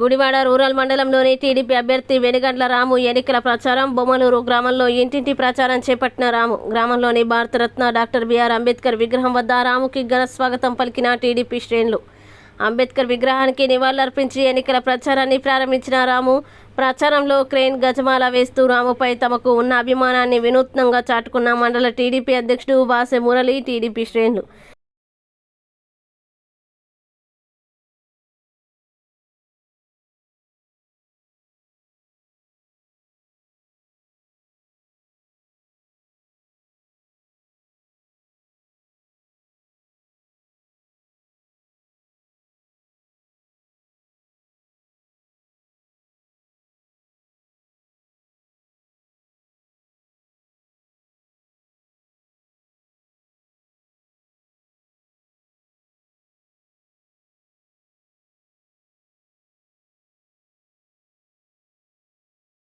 Gudivada rural మండలంలోని TDP అభ్యర్థి వెనుగండ్ల రాము ఎన్నికల ప్రచారం. బొమ్మలూరు గ్రామంలో ఇంటింటి ప్రచారం చేపట్టిన రాము గ్రామంలోని భారతరత్న డాక్టర్ బిఆర్ అంబేద్కర్ విగ్రహం వద్ద రాముకి ఘన స్వాగతం పలికిన టీడీపీ శ్రేణులు. అంబేద్కర్ విగ్రహానికి నివాళులర్పించి ఎన్నికల ప్రచారాన్ని ప్రారంభించిన రాము ప్రచారంలో క్రేన్ గజమాల వేస్తూ రాముపై తమకు ఉన్న అభిమానాన్ని వినూత్నంగా చాటుకున్న మండల టీడీపీ అధ్యక్షుడు వాసె మురళి, టీడీపీ శ్రేణులు.